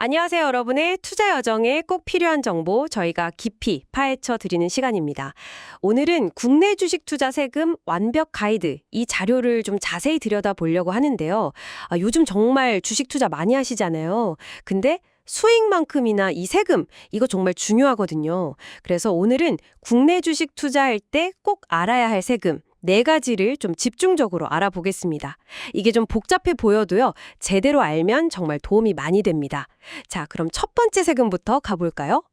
안녕하세요, 여러분의 투자 여정에 꼭 필요한 정보 저희가 깊이 파헤쳐 드리는 시간입니다. 오늘은 국내 주식 투자 세금 완벽 가이드 이 자료를 좀 자세히 들여다보려고 하는데요. 요즘 정말 주식 투자 많이 하시잖아요. 근데 수익만큼이나 이 세금 이거 정말 중요하거든요. 그래서 오늘은 국내 주식 투자할 때 꼭 알아야 할 세금 네 가지를 좀 집중적으로 알아보겠습니다. 이게 좀 복잡해 보여도요, 제대로 알면 정말 도움이 많이 됩니다. 자, 그럼 첫 번째 세금부터 가볼까요?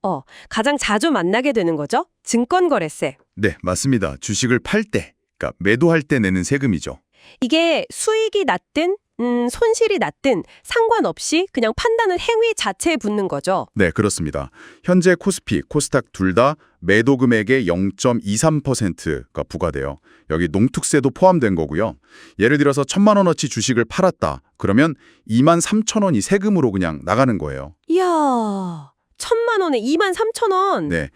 가장 자주 만나게 되는 거죠? 증권거래세. 네, 맞습니다. 주식을 팔 때, 그러니까 매도할 때 내는 세금이죠. 이게 수익이 났든 손실이 났든 상관없이 그냥 판단은 행위 자체에 붙는 거죠. 네, 그렇습니다. 현재 코스피, 코스닥 둘 다 매도 금액의 0.23%가 부과돼요. 여기 농특세도 포함된 거고요. 예를 들어서 1,000만 원어치 주식을 팔았다. 그러면 23,000원이 세금으로 그냥 나가는 거예요. 이야, 1,000만 원에 23,000원. 네.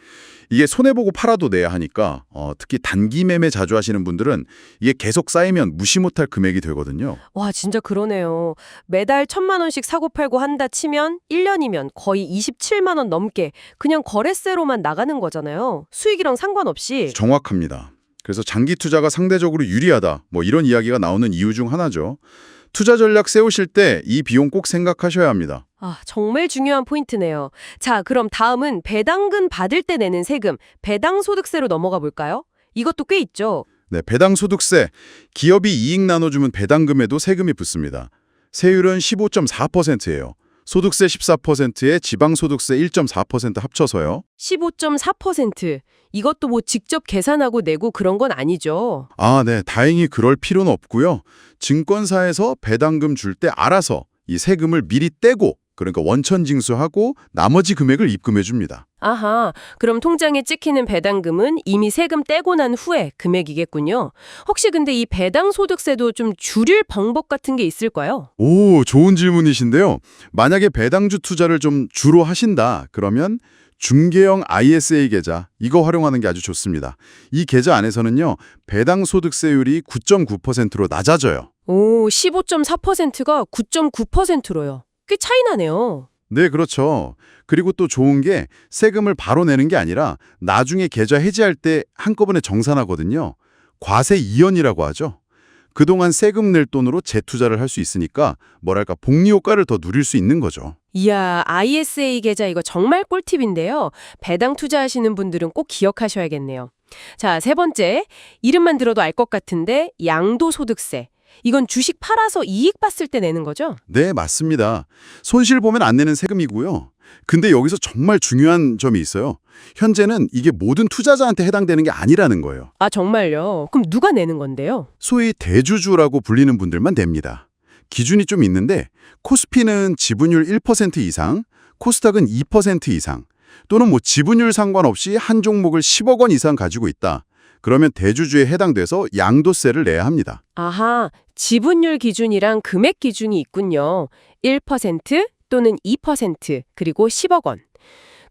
이게 손해보고 팔아도 내야 하니까 특히 단기 매매 자주 하시는 분들은 이게 계속 쌓이면 무시 못할 금액이 되거든요. 와, 진짜 그러네요. 매달 1,000만 원씩 사고 팔고 한다 치면 1년이면 거의 27만 원 넘게 그냥 거래세로만 나가는 거잖아요. 수익이랑 상관없이. 정확합니다. 그래서 장기 투자가 상대적으로 유리하다. 뭐 이런 이야기가 나오는 이유 중 하나죠. 투자 전략 세우실 때 이 비용 꼭 생각하셔야 합니다. 정말 중요한 포인트네요. 자, 그럼 다음은 배당금 받을 때 내는 세금, 배당소득세로 넘어가 볼까요? 이것도 꽤 있죠. 네, 배당소득세. 기업이 이익 나눠주면 배당금에도 세금이 붙습니다. 세율은 15.4%예요. 소득세 14%에 지방소득세 1.4% 합쳐서요. 15.4%. 이것도 뭐 직접 계산하고 내고 그런 건 아니죠. 네. 다행히 그럴 필요는 없고요. 증권사에서 배당금 줄 때 알아서 이 세금을 미리 떼고 그러니까 원천징수하고 나머지 금액을 입금해 줍니다. 아하, 그럼 통장에 찍히는 배당금은 이미 세금 떼고 난 후에 금액이겠군요. 혹시 근데 이 배당소득세도 좀 줄일 방법 같은 게 있을까요? 오, 좋은 질문이신데요. 만약에 배당주 투자를 좀 주로 하신다. 그러면 중개형 ISA 계좌 이거 활용하는 게 아주 좋습니다. 이 계좌 안에서는요. 배당소득세율이 9.9%로 낮아져요. 오, 15.4%가 9.9%로요. 꽤 차이 나네요. 네, 그렇죠. 그리고 또 좋은 게 세금을 바로 내는 게 아니라 나중에 계좌 해지할 때 한꺼번에 정산하거든요. 과세 이연이라고 하죠. 그동안 세금 낼 돈으로 재투자를 할 수 있으니까 뭐랄까 복리 효과를 더 누릴 수 있는 거죠. 이야, ISA 계좌 이거 정말 꿀팁인데요. 배당 투자하시는 분들은 꼭 기억하셔야겠네요. 자, 세 번째. 이름만 들어도 알 것 같은데 양도소득세. 이건 주식 팔아서 이익 봤을 때 내는 거죠? 네, 맞습니다. 손실 보면 안 내는 세금이고요. 근데 여기서 정말 중요한 점이 있어요. 현재는 이게 모든 투자자한테 해당되는 게 아니라는 거예요. 정말요? 그럼 누가 내는 건데요? 소위 대주주라고 불리는 분들만 냅니다. 기준이 좀 있는데 코스피는 지분율 1% 이상, 코스닥은 2% 이상, 또는 뭐 지분율 상관없이 한 종목을 10억 원 이상 가지고 있다. 그러면 대주주에 해당돼서 양도세를 내야 합니다. 아하, 지분율 기준이랑 금액 기준이 있군요. 1% 또는 2% 그리고 10억 원.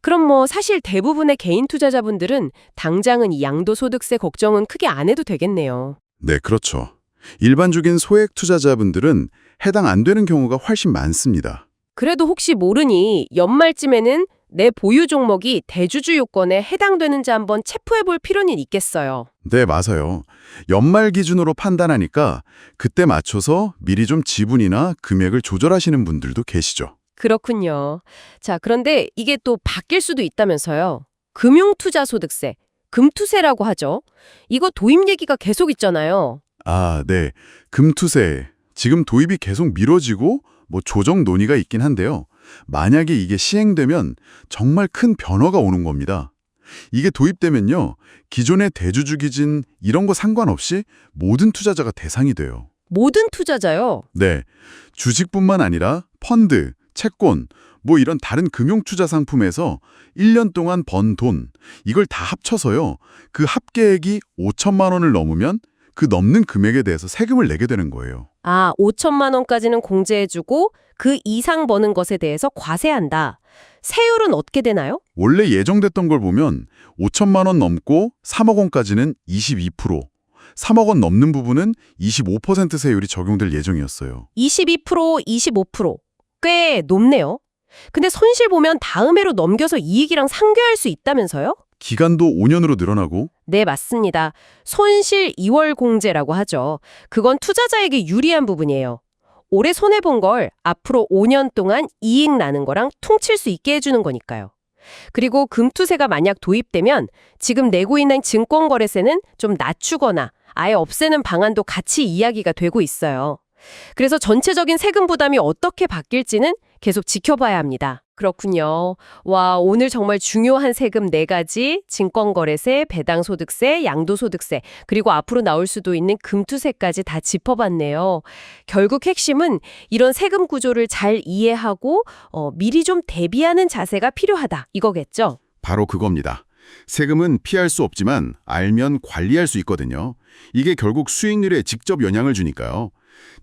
그럼 뭐 사실 대부분의 개인 투자자분들은 당장은 이 양도소득세 걱정은 크게 안 해도 되겠네요. 네, 그렇죠. 일반적인 소액 투자자분들은 해당 안 되는 경우가 훨씬 많습니다. 그래도 혹시 모르니 연말쯤에는 내 보유 종목이 대주주 요건에 해당되는지 한번 체크해 볼 필요는 있겠어요. 네, 맞아요. 연말 기준으로 판단하니까 그때 맞춰서 미리 좀 지분이나 금액을 조절하시는 분들도 계시죠. 그렇군요. 자, 그런데 이게 또 바뀔 수도 있다면서요. 금융투자소득세, 금투세라고 하죠. 이거 도입 얘기가 계속 있잖아요. 네. 금투세. 지금 도입이 계속 미뤄지고 조정 논의가 있긴 한데요. 만약에 이게 시행되면 정말 큰 변화가 오는 겁니다. 이게 도입되면요. 기존의 대주주 기준 이런 거 상관없이 모든 투자자가 대상이 돼요. 모든 투자자요? 네. 주식뿐만 아니라 펀드, 채권, 이런 다른 금융투자 상품에서 1년 동안 번 돈, 이걸 다 합쳐서요. 그 합계액이 5천만 원을 넘으면 그 넘는 금액에 대해서 세금을 내게 되는 거예요. 5천만 원까지는 공제해주고 그 이상 버는 것에 대해서 과세한다. 세율은 어떻게 되나요? 원래 예정됐던 걸 보면 5천만 원 넘고 3억 원까지는 22%, 3억 원 넘는 부분은 25% 세율이 적용될 예정이었어요. 22%, 25%. 꽤 높네요. 근데 손실 보면 다음 해로 넘겨서 이익이랑 상쇄할 수 있다면서요? 기간도 5년으로 늘어나고 네, 맞습니다. 손실 2월 공제라고 하죠. 그건 투자자에게 유리한 부분이에요. 올해 손해본 걸 앞으로 5년 동안 이익 나는 거랑 퉁칠 수 있게 해주는 거니까요. 그리고 금투세가 만약 도입되면 지금 내고 있는 증권거래세는 좀 낮추거나 아예 없애는 방안도 같이 이야기가 되고 있어요. 그래서 전체적인 세금 부담이 어떻게 바뀔지는 계속 지켜봐야 합니다. 그렇군요. 와, 오늘 정말 중요한 세금 4가지, 증권거래세, 배당소득세, 양도소득세, 그리고 앞으로 나올 수도 있는 금투세까지 다 짚어봤네요. 결국 핵심은 이런 세금 구조를 잘 이해하고 미리 좀 대비하는 자세가 필요하다, 이거겠죠? 바로 그겁니다. 세금은 피할 수 없지만 알면 관리할 수 있거든요. 이게 결국 수익률에 직접 영향을 주니까요.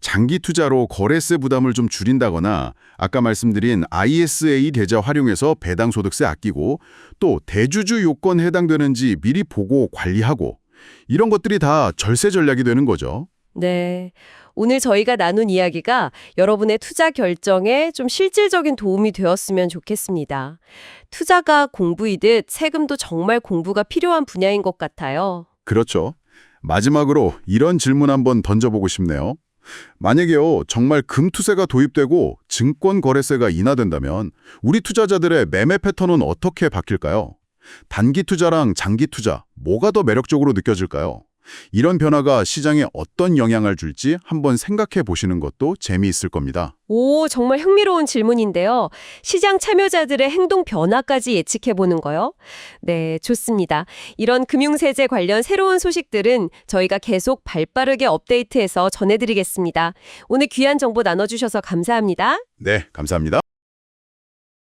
장기 투자로 거래세 부담을 좀 줄인다거나 아까 말씀드린 ISA 계좌 활용해서 배당소득세 아끼고 또 대주주 요건에 해당되는지 미리 보고 관리하고 이런 것들이 다 절세 전략이 되는 거죠. 네. 오늘 저희가 나눈 이야기가 여러분의 투자 결정에 좀 실질적인 도움이 되었으면 좋겠습니다. 투자가 공부이듯 세금도 정말 공부가 필요한 분야인 것 같아요. 그렇죠. 마지막으로 이런 질문 한번 던져보고 싶네요. 만약에요, 정말 금투세가 도입되고 증권거래세가 인하된다면 우리 투자자들의 매매 패턴은 어떻게 바뀔까요? 단기 투자랑 장기 투자, 뭐가 더 매력적으로 느껴질까요? 이런 변화가 시장에 어떤 영향을 줄지 한번 생각해 보시는 것도 재미있을 겁니다. 오, 정말 흥미로운 질문인데요. 시장 참여자들의 행동 변화까지 예측해보는 거요? 네, 좋습니다. 이런 금융세제 관련 새로운 소식들은 저희가 계속 발빠르게 업데이트해서 전해드리겠습니다. 오늘 귀한 정보 나눠주셔서 감사합니다. 네, 감사합니다.